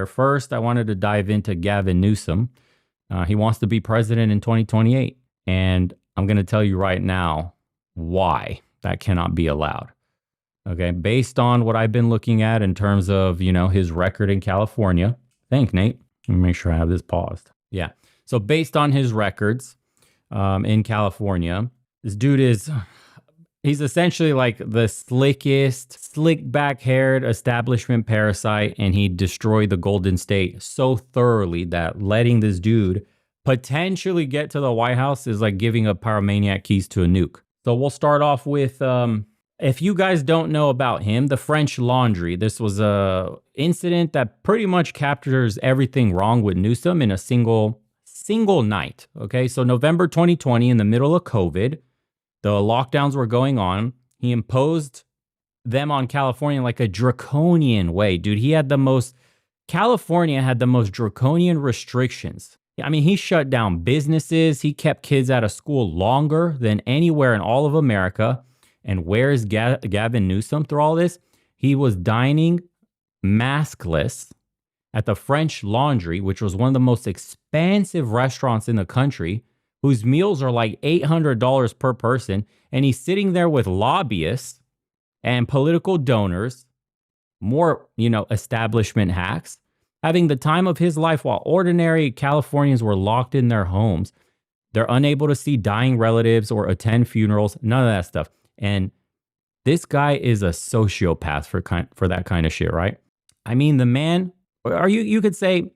First, I wanted to dive into Gavin Newsom. He wants to be president in 2028. And I'm going to tell you right now why that cannot be allowed. Okay. Based on what I've been looking at in terms of, his record in California. Thank Nate. Let me make sure I have this paused. Yeah. So based on his records in California, this dude he's essentially like the slick back-haired establishment parasite, and he destroyed the Golden State so thoroughly that letting this dude potentially get to the White House is like giving a pyromaniac keys to a nuke. So we'll start off with, if you guys don't know about him, the French Laundry. This was a incident that pretty much captures everything wrong with Newsom in a single night. Okay, so November 2020, in the middle of COVID, the lockdowns were going on. He imposed them on California like a draconian way. Dude, California had the most draconian restrictions. I mean, he shut down businesses. He kept kids out of school longer than anywhere in all of America. And where is Gavin Newsom through all this? He was dining maskless at the French Laundry, which was one of the most expensive restaurants in the country, whose meals are like $800 per person. And he's sitting there with lobbyists and political donors, more, establishment hacks, having the time of his life while ordinary Californians were locked in their homes. They're unable to see dying relatives or attend funerals, none of that stuff. And this guy is a sociopath for that kind of shit, right? I mean, the man, you could say,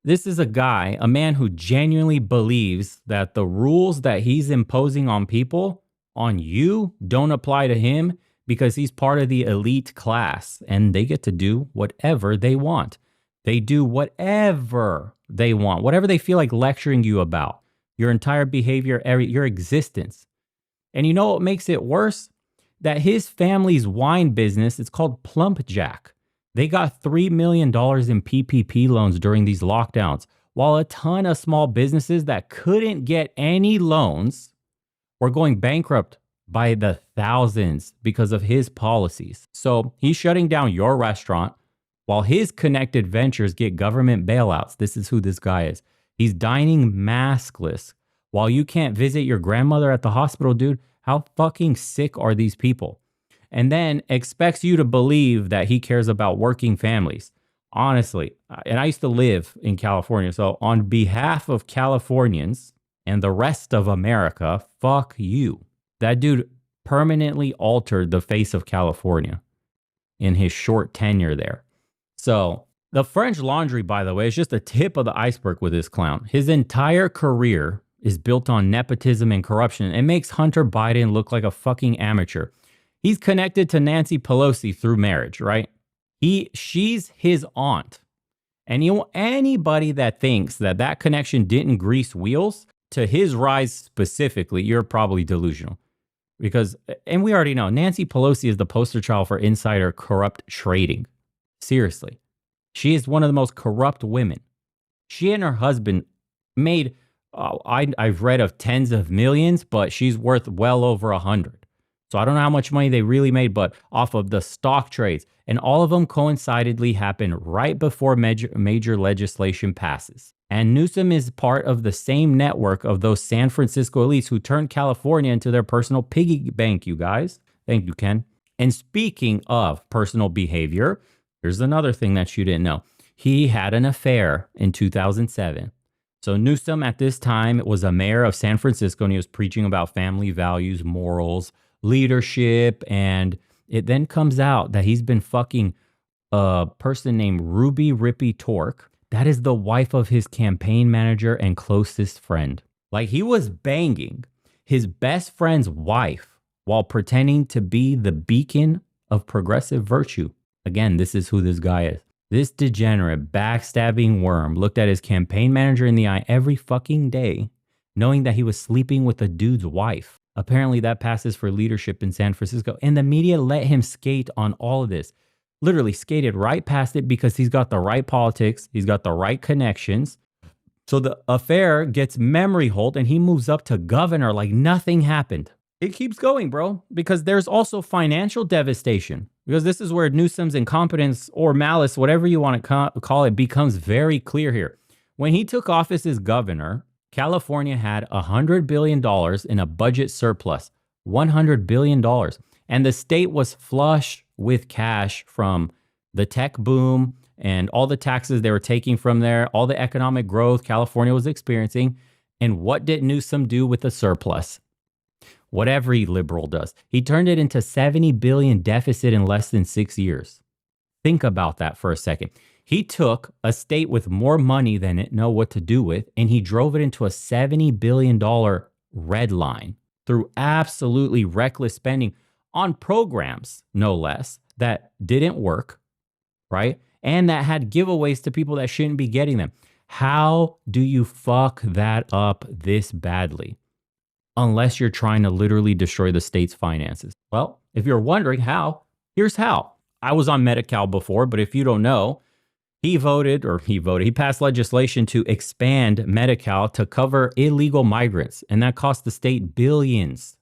this is a man who genuinely believes that the rules that he's imposing on people, on you, don't apply to him because he's part of the elite class and they get to do whatever they want. They do whatever they want, whatever they feel like lecturing you about, your entire behavior, your existence. And you know what makes it worse? That his family's wine business, it's called Plump Jack. They got $3 million in PPP loans during these lockdowns, while a ton of small businesses that couldn't get any loans were going bankrupt by the thousands because of his policies. So he's shutting down your restaurant while his connected ventures get government bailouts. This is who this guy is. He's dining maskless while you can't visit your grandmother at the hospital, dude. How fucking sick are these people? And then expects you to believe that he cares about working families. Honestly, and I used to live in California. So on behalf of Californians and the rest of America, fuck you. That dude permanently altered the face of California in his short tenure there. So the French Laundry, by the way, is just the tip of the iceberg with this clown. His entire career is built on nepotism and corruption. It makes Hunter Biden look like a fucking amateur. He's connected to Nancy Pelosi through marriage, right? She's his aunt. And anybody that thinks that connection didn't grease wheels to his rise specifically, you're probably delusional. Because, and we already know, Nancy Pelosi is the poster child for insider corrupt trading. Seriously. She is one of the most corrupt women. She and her husband made, I've read of tens of millions, but she's worth well over 100. So I don't know how much money they really made, but off of the stock trades. And all of them coincidentally happened right before major legislation passes. And Newsom is part of the same network of those San Francisco elites who turned California into their personal piggy bank, you guys. Thank you, Ken. And speaking of personal behavior, here's another thing that you didn't know. He had an affair in 2007. So Newsom at this time was a mayor of San Francisco, and he was preaching about family values, morals, leadership, and it then comes out that he's been fucking a person named Ruby Rippy Torque. That is the wife of his campaign manager and closest friend. Like, he was banging his best friend's wife while pretending to be the beacon of progressive virtue. Again, this is who this guy is. This degenerate, backstabbing worm looked at his campaign manager in the eye every fucking day, knowing that he was sleeping with a dude's wife. Apparently that passes for leadership in San Francisco. And the media let him skate on all of this. Literally skated right past it because he's got the right politics. He's got the right connections. So the affair gets memory hold and he moves up to governor like nothing happened. It keeps going, bro, because there's also financial devastation. Because this is where Newsom's incompetence or malice, whatever you want to call it, becomes very clear here. When he took office as governor, California had $100 billion in a budget surplus, $100 billion. And the state was flush with cash from the tech boom and all the taxes they were taking from there, all the economic growth California was experiencing. And what did Newsom do with the surplus? What every liberal does. He turned it into $70 billion deficit in less than 6 years. Think about that for a second. He took a state with more money than it know what to do with, and he drove it into a $70 billion red line through absolutely reckless spending on programs, no less, that didn't work, right? And that had giveaways to people that shouldn't be getting them. How do you fuck that up this badly? Unless you're trying to literally destroy the state's finances. Well, if you're wondering how, here's how. I was on Medi-Cal before, but if you don't know, he passed legislation to expand Medi-Cal to cover illegal migrants, and that cost the state billions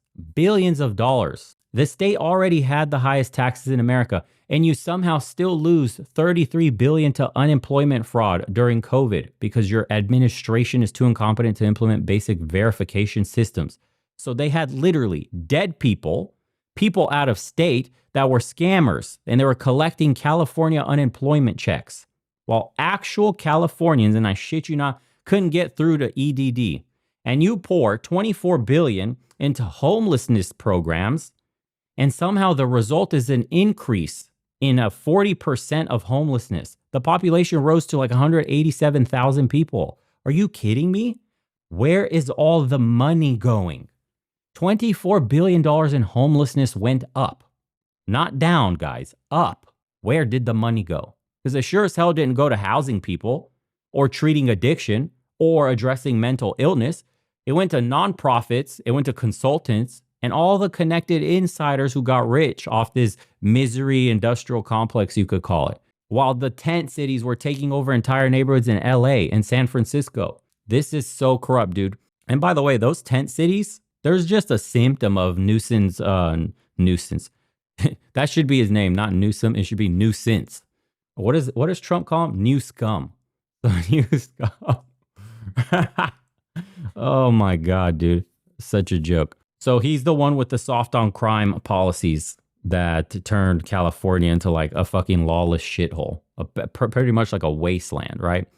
of dollars. The state already had the highest taxes in America, and you somehow still lose $33 billion to unemployment fraud during COVID because your administration is too incompetent to implement basic verification systems. So they had literally dead people out of state that were scammers, and they were collecting California unemployment checks, while actual Californians, and I shit you not, couldn't get through to EDD. And you pour $24 billion into homelessness programs, and somehow the result is an increase in a 40% of homelessness. The population rose to like 187,000 people. Are you kidding me? Where is all the money going? $24 billion in homelessness went up. Not down, guys, up. Where did the money go? Because it sure as hell didn't go to housing people or treating addiction or addressing mental illness. It went to nonprofits, it went to consultants, and all the connected insiders who got rich off this misery industrial complex, you could call it. While the tent cities were taking over entire neighborhoods in LA and San Francisco. This is so corrupt, dude. And by the way, those tent cities, there's just a symptom of nuisance. That should be his name, not Newsom. It should be nuisance. What does Trump call him? New scum. New scum. Oh my God, dude. Such a joke. So he's the one with the soft on crime policies that turned California into like a fucking lawless shithole, pretty much like a wasteland, right?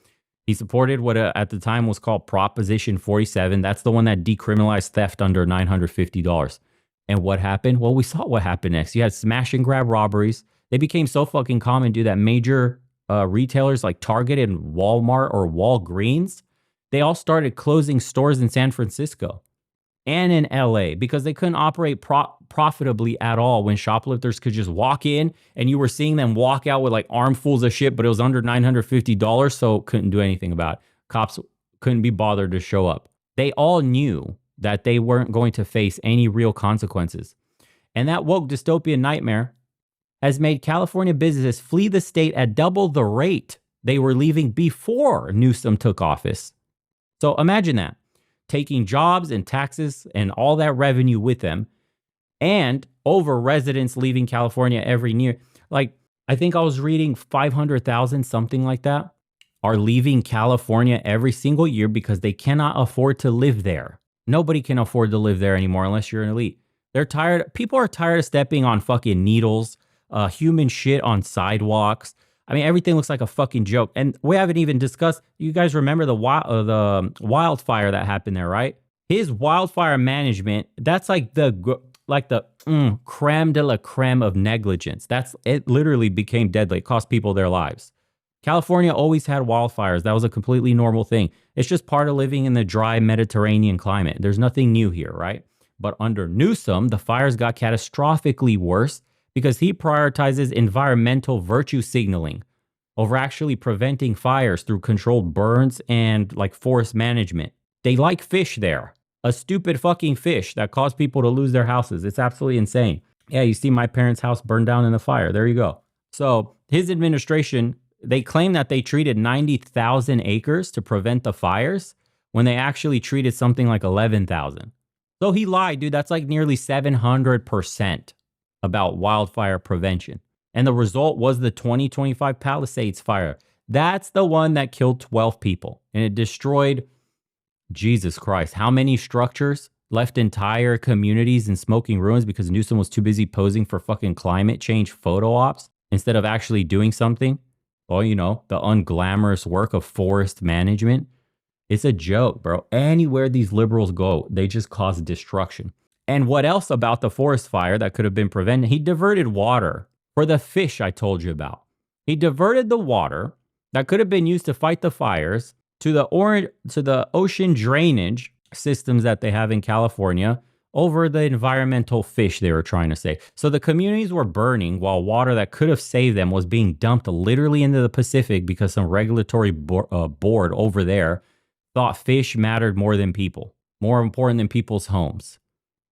He supported what at the time was called Proposition 47. That's the one that decriminalized theft under $950. And what happened? Well, we saw what happened next. You had smash and grab robberies. They became so fucking common, dude, that major retailers like Target and Walmart or Walgreens, they all started closing stores in San Francisco and in LA because they couldn't operate profitably at all when shoplifters could just walk in and you were seeing them walk out with like armfuls of shit, but it was under $950, so couldn't do anything about it. Cops couldn't be bothered to show up. They all knew that they weren't going to face any real consequences. And that woke dystopian nightmare has made California businesses flee the state at double the rate they were leaving before Newsom took office. So imagine that. Taking jobs and taxes and all that revenue with them, and over residents leaving California every year. Like, I think I was reading 500,000, something like that, are leaving California every single year because they cannot afford to live there. Nobody can afford to live there anymore unless you're an elite. They're tired. People are tired of stepping on fucking needles, human shit on sidewalks. I mean, everything looks like a fucking joke. And we haven't even discussed, you guys remember the wildfire that happened there, right? His wildfire management, that's like the creme de la creme of negligence. It literally became deadly. It cost people their lives. California always had wildfires. That was a completely normal thing. It's just part of living in the dry Mediterranean climate. There's nothing new here, right? But under Newsom, the fires got catastrophically worse because he prioritizes environmental virtue signaling over actually preventing fires through controlled burns and like forest management. They like fish there. A stupid fucking fish that caused people to lose their houses. It's absolutely insane. Yeah, you see my parents' house burned down in the fire. There you go. So his administration, they claim that they treated 90,000 acres to prevent the fires when they actually treated something like 11,000. So he lied, dude. That's like nearly 700% about wildfire prevention. And the result was the 2025 Palisades fire. That's the one that killed 12 people. And it destroyed, Jesus Christ, how many structures? Left entire communities in smoking ruins because Newsom was too busy posing for fucking climate change photo ops instead of actually doing something. Well, you know, the unglamorous work of forest management. It's a joke, bro. Anywhere these liberals go, they just cause destruction. And what else about the forest fire that could have been prevented? He diverted water for the fish I told you about. He diverted the water that could have been used to fight the fires to the ocean drainage systems that they have in California over the environmental fish they were trying to save. So the communities were burning while water that could have saved them was being dumped literally into the Pacific because some regulatory board over there thought fish mattered more than people, more important than people's homes,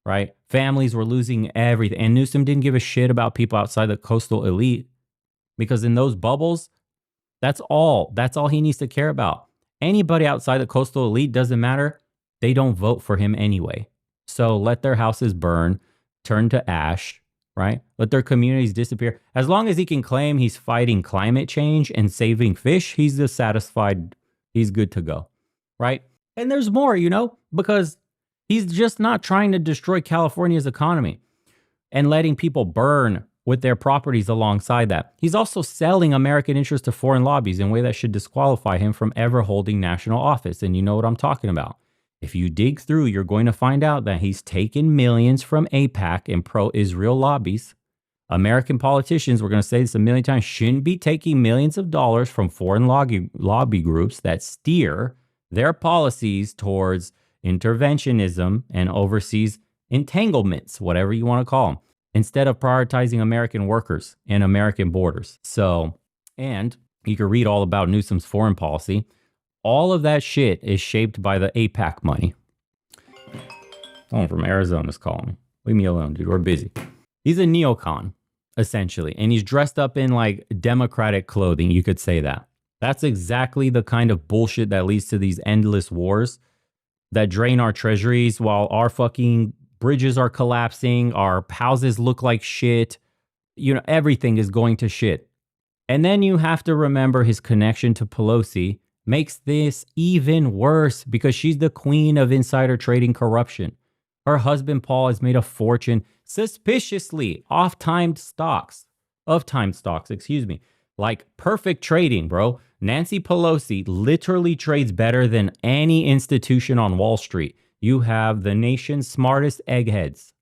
right? Families were losing everything. And Newsom didn't give a shit about people outside the coastal elite because in those bubbles, that's all he needs to care about. Anybody outside the coastal elite doesn't matter. They don't vote for him anyway. So let their houses burn, turn to ash, right? Let their communities disappear. As long as he can claim he's fighting climate change and saving fish, he's just satisfied. He's good to go, right? And there's more, you know, because he's just not trying to destroy California's economy and letting people burn with their properties alongside that. He's also selling American interests to foreign lobbies in a way that should disqualify him from ever holding national office. And you know what I'm talking about. If you dig through, you're going to find out that he's taken millions from AIPAC and pro-Israel lobbies. American politicians, we're going to say this a million times, shouldn't be taking millions of dollars from foreign lobby groups that steer their policies towards interventionism and overseas entanglements, whatever you want to call them, instead of prioritizing American workers and American borders. So, and you can read all about Newsom's foreign policy. All of that shit is shaped by the AIPAC money. Someone from Arizona's calling me. Leave me alone, dude. We're busy. He's a neocon, essentially. And he's dressed up in like democratic clothing. You could say that. That's exactly the kind of bullshit that leads to these endless wars that drain our treasuries while our fucking bridges are collapsing. Our houses look like shit. You know, everything is going to shit. And then you have to remember his connection to Pelosi makes this even worse because she's the queen of insider trading corruption. Her husband, Paul, has made a fortune suspiciously of-timed stocks, like perfect trading, bro. Nancy Pelosi literally trades better than any institution on Wall Street. You have the nation's smartest eggheads,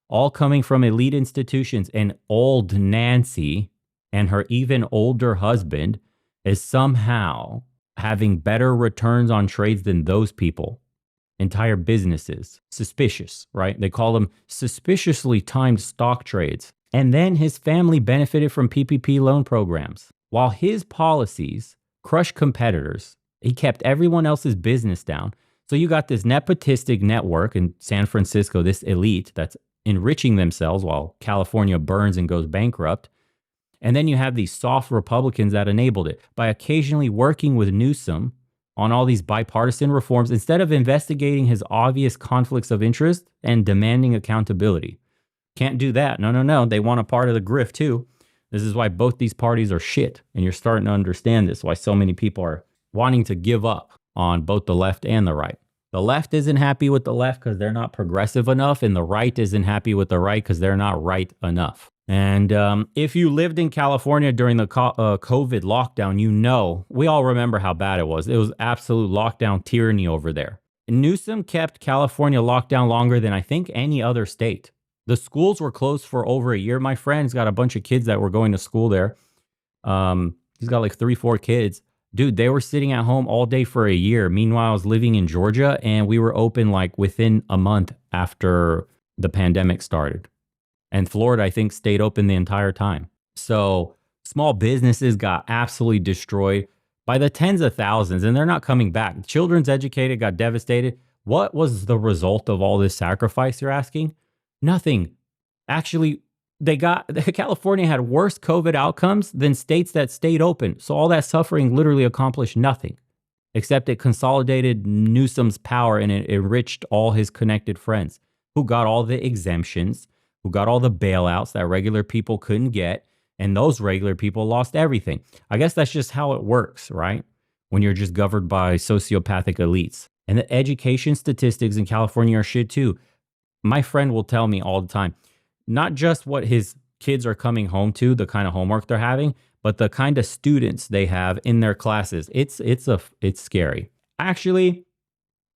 all coming from elite institutions, and old Nancy and her even older husband is somehow having better returns on trades than those people. Entire businesses. Suspicious, right? They call them suspiciously timed stock trades. And then his family benefited from PPP loan programs. While his policies crushed competitors, he kept everyone else's business down. So you got this nepotistic network in San Francisco, this elite that's enriching themselves while California burns and goes bankrupt. And then you have these soft Republicans that enabled it by occasionally working with Newsom on all these bipartisan reforms instead of investigating his obvious conflicts of interest and demanding accountability. Can't do that. No. They want a part of the grift too. This is why both these parties are shit. And you're starting to understand this, why so many people are wanting to give up on both the left and the right. The left isn't happy with the left because they're not progressive enough, and the right isn't happy with the right because they're not right enough. And if you lived in California during the COVID lockdown, you know, we all remember how bad it was. It was absolute lockdown tyranny over there. Newsom kept California locked down longer than I think any other state. The schools were closed for over a year. My friend's got a bunch of kids that were going to school there. He's got like 3-4 kids. Dude, they were sitting at home all day for a year. Meanwhile, I was living in Georgia and we were open like within a month after the pandemic started. And Florida, I think, stayed open the entire time. So small businesses got absolutely destroyed by the tens of thousands, and they're not coming back. Children's educated, got devastated. What was the result of all this sacrifice, you're asking? Nothing. Actually, California had worse COVID outcomes than states that stayed open. So all that suffering literally accomplished nothing, except it consolidated Newsom's power and it enriched all his connected friends. who got all the exemptions, who got all the bailouts that regular people couldn't get. And those regular people lost everything. I guess that's just how it works, right? When you're just governed by sociopathic elites. And the education statistics in California are shit too. My friend will tell me all the time, not just what his kids are coming home to, the kind of homework they're having, but the kind of students they have in their classes. It's scary. Actually,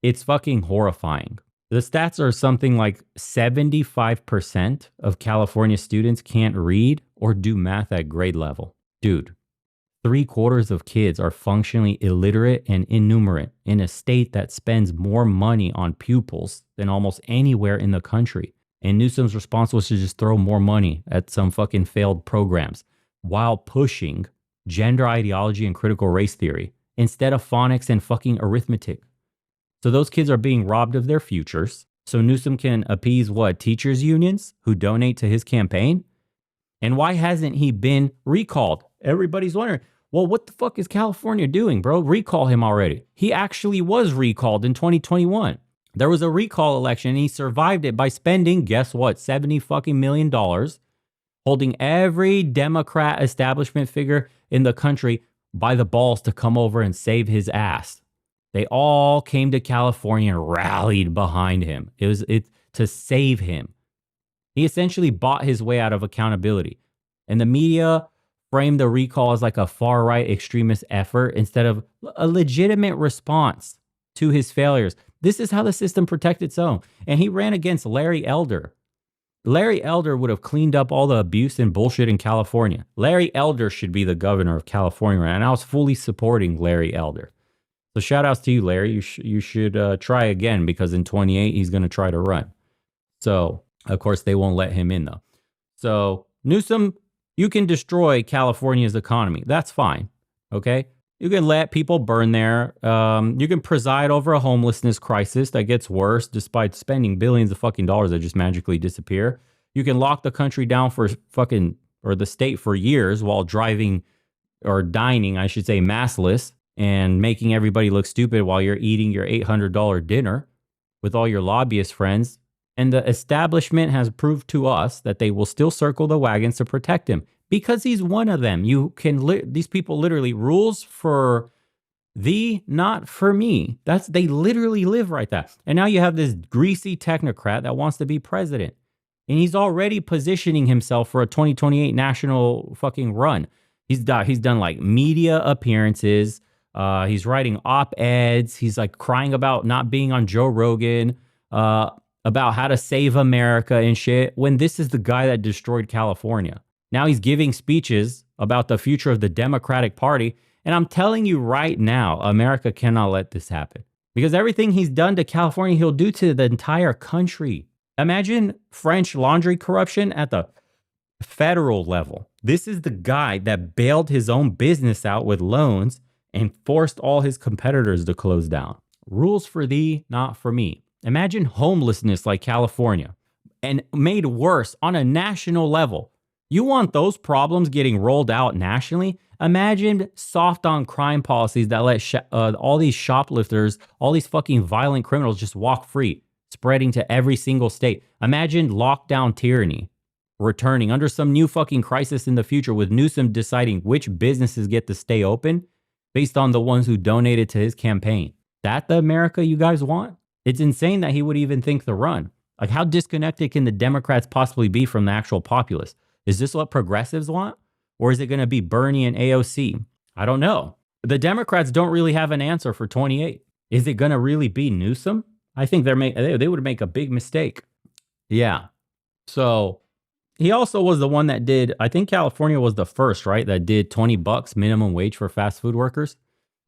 it's fucking horrifying. The stats are something like 75% of California students can't read or do math at grade level. Dude, 3/4 of kids are functionally illiterate and innumerate in a state that spends more money on pupils than almost anywhere in the country. And Newsom's response was to just throw more money at some fucking failed programs while pushing gender ideology and critical race theory instead of phonics and fucking arithmetic. So those kids are being robbed of their futures. So Newsom can appease what? Teachers unions who donate to his campaign? And why hasn't he been recalled? Everybody's wondering, well, what the fuck is California doing, bro? Recall him already. He actually was recalled in 2021. There was a recall election and he survived it by spending, guess what, $70 fucking million, holding every Democrat establishment figure in the country by the balls to come over and save his ass. They all came to California and rallied behind him. It was to save him. He essentially bought his way out of accountability. And the media framed the recall as like a far-right extremist effort instead of a legitimate response to his failures. This is how the system protects its own. And he ran against Larry Elder. Larry Elder would have cleaned up all the abuse and bullshit in California. Larry Elder should be the governor of California, and I was fully supporting Larry Elder. So shout outs to you, Larry. You should try again because in 28, he's going to try to run. So, of course, they won't let him in, though. So, Newsom, you can destroy California's economy. That's fine. Okay? You can let people burn there. You can preside over a homelessness crisis that gets worse despite spending billions of fucking dollars that just magically disappear. You can lock the country down for or the state for years while driving or dining, I should say, massless and making everybody look stupid while you're eating your $800 dinner with all your lobbyist friends. And the establishment has proved to us that they will still circle the wagons to protect him because he's one of them. These people literally rules for thee, not for me. They literally live right that. And now you have this greasy technocrat that wants to be president. And he's already positioning himself for a 2028 national fucking run. He's done like media appearances. He's writing op-eds. He's like crying about not being on Joe Rogan, about how to save America and shit, when this is the guy that destroyed California. Now he's giving speeches about the future of the Democratic Party. And I'm telling you right now, America cannot let this happen. Because everything he's done to California, he'll do to the entire country. Imagine French laundry corruption at the federal level. This is the guy that bailed his own business out with loans and forced all his competitors to close down. Rules for thee, not for me. Imagine homelessness like California and made worse on a national level. You want those problems getting rolled out nationally? Imagine soft on crime policies that let all these shoplifters, all these fucking violent criminals just walk free, spreading to every single state. Imagine lockdown tyranny returning under some new fucking crisis in the future with Newsom deciding which businesses get to stay open based on the ones who donated to his campaign. That the America you guys want? It's insane that he would even think to run. Like, how disconnected can the Democrats possibly be from the actual populace? Is this what progressives want? Or is it going to be Bernie and AOC? I don't know. The Democrats don't really have an answer for 28. Is it going to really be Newsom? I think they would make a big mistake. Yeah. So he also was the one that did, I think California was the first, right? That did $20 minimum wage for fast food workers.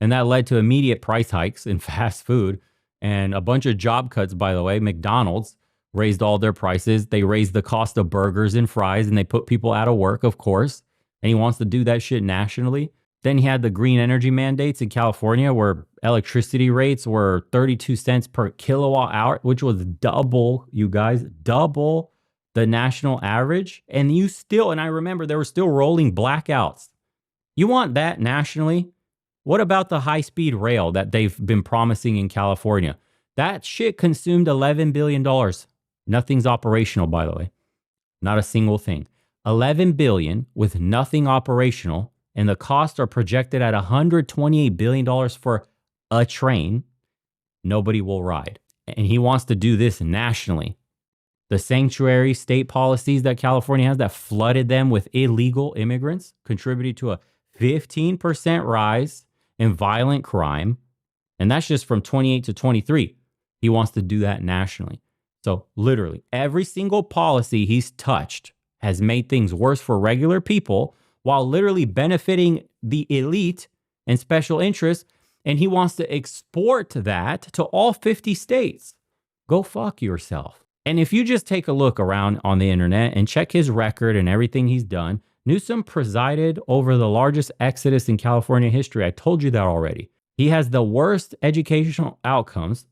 And that led to immediate price hikes in fast food and a bunch of job cuts, by the way. McDonald's raised all their prices. They raised the cost of burgers and fries, and they put people out of work, of course. And he wants to do that shit nationally. Then he had the green energy mandates in California where electricity rates were 32 cents per kilowatt hour, which was double, you guys, double the national average. And I remember there were still rolling blackouts. You want that nationally? What about the high-speed rail that they've been promising in California? That shit consumed $11 billion. Nothing's operational, by the way. Not a single thing. 11 billion with nothing operational, and the costs are projected at $128 billion for a train. Nobody will ride. And he wants to do this nationally. The sanctuary state policies that California has that flooded them with illegal immigrants contributed to a 15% rise in violent crime. And that's just from 28 to 23. He wants to do that nationally. So literally every single policy he's touched has made things worse for regular people while literally benefiting the elite and special interests. And he wants to export that to all 50 states. Go fuck yourself. And if you just take a look around on the internet and check his record and everything he's done, Newsom presided over the largest exodus in California history. I told you that already. He has the worst educational outcomes.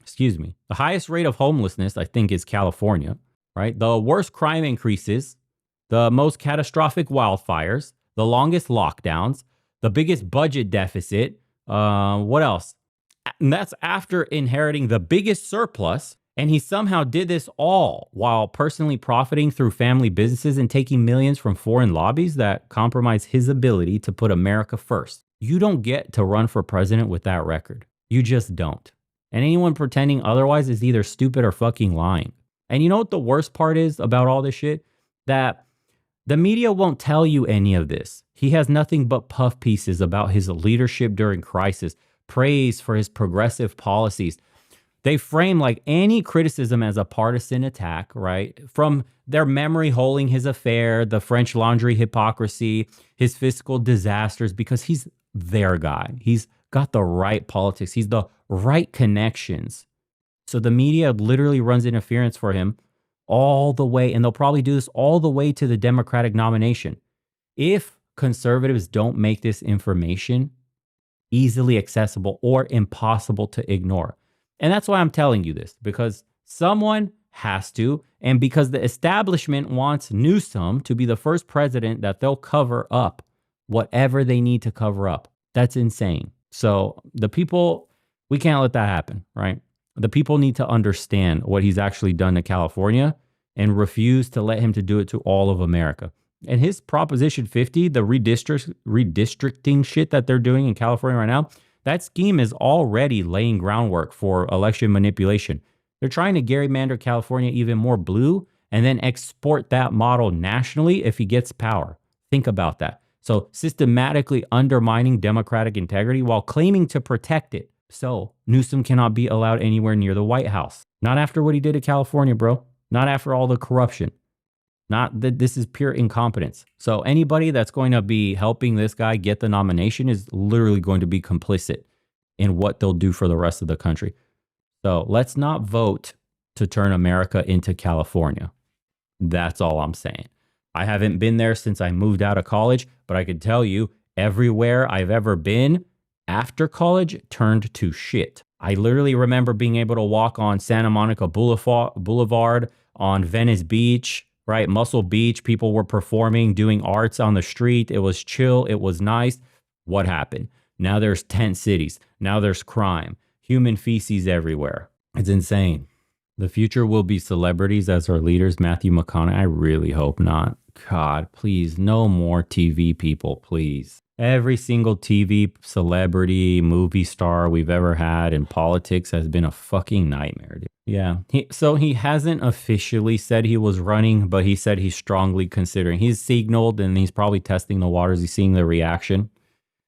Excuse me. The highest rate of homelessness, I think, is California, right? The worst crime increases, the most catastrophic wildfires, the longest lockdowns, the biggest budget deficit. What else? And that's after inheriting the biggest surplus. And he somehow did this all while personally profiting through family businesses and taking millions from foreign lobbies that compromise his ability to put America first. You don't get to run for president with that record. You just don't. And anyone pretending otherwise is either stupid or fucking lying. And you know what the worst part is about all this shit? That the media won't tell you any of this. He has nothing but puff pieces about his leadership during crisis, praise for his progressive policies. They frame like any criticism as a partisan attack, right? From their memory holding his affair, the French Laundry hypocrisy, his fiscal disasters, because he's their guy. He's got the right politics. He's the right connections. So the media literally runs interference for him all the way, and they'll probably do this all the way to the Democratic nomination. If conservatives don't make this information easily accessible or impossible to ignore. And that's why I'm telling you this, because someone has to, and because the establishment wants Newsom to be the first president that they'll cover up whatever they need to cover up. That's insane. So the people, we can't let that happen, right? The people need to understand what he's actually done to California and refuse to let him to do it to all of America. And his Proposition 50, the redistricting shit that they're doing in California right now, that scheme is already laying groundwork for election manipulation. They're trying to gerrymander California even more blue and then export that model nationally if he gets power. Think about that. So systematically undermining democratic integrity while claiming to protect it. So Newsom cannot be allowed anywhere near the White House. Not after what he did to California, bro. Not after all the corruption. Not that this is pure incompetence. So anybody that's going to be helping this guy get the nomination is literally going to be complicit in what they'll do for the rest of the country. So let's not vote to turn America into California. That's all I'm saying. I haven't been there since I moved out of college, but I could tell you everywhere I've ever been after college turned to shit. I literally remember being able to walk on Santa Monica Boulevard, on Venice Beach, right? Muscle Beach. People were performing, doing arts on the street. It was chill. It was nice. What happened? Now there's tent cities. Now there's crime. Human feces everywhere. It's insane. The future will be celebrities as our leaders. Matthew McConaughey. I really hope not. God, please, no more TV people, please. Every single TV celebrity, movie star we've ever had in politics has been a fucking nightmare, dude. Yeah. So he hasn't officially said he was running, but he said he's strongly considering. He's signaled and he's probably testing the waters. He's seeing the reaction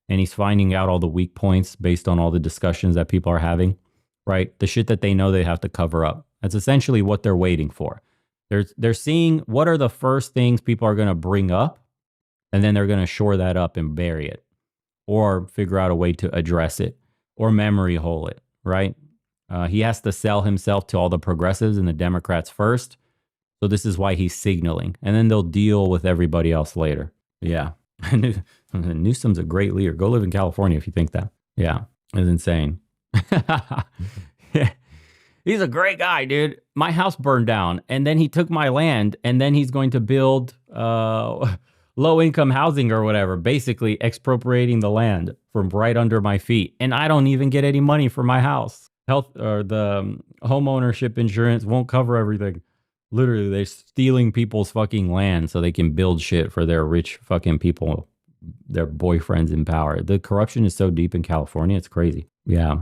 and he's finding out all the weak points based on all the discussions that people are having, right? The shit that they know they have to cover up. That's essentially what they're waiting for. They're seeing what are the first things people are going to bring up, and then they're going to shore that up and bury it or figure out a way to address it or memory hole it, right? He has to sell himself to all the progressives and the Democrats first. So this is why he's signaling. And then they'll deal with everybody else later. Yeah. Newsom's a great leader. Go live in California if you think that. Yeah. It's insane. He's a great guy, dude. My house burned down and then he took my land and then he's going to build low-income housing or whatever, basically expropriating the land from right under my feet. And I don't even get any money for my house. health or the home ownership insurance won't cover everything. Literally, they're stealing people's fucking land so they can build shit for their rich fucking people, their boyfriends in power. The corruption is so deep in California, it's crazy. Yeah.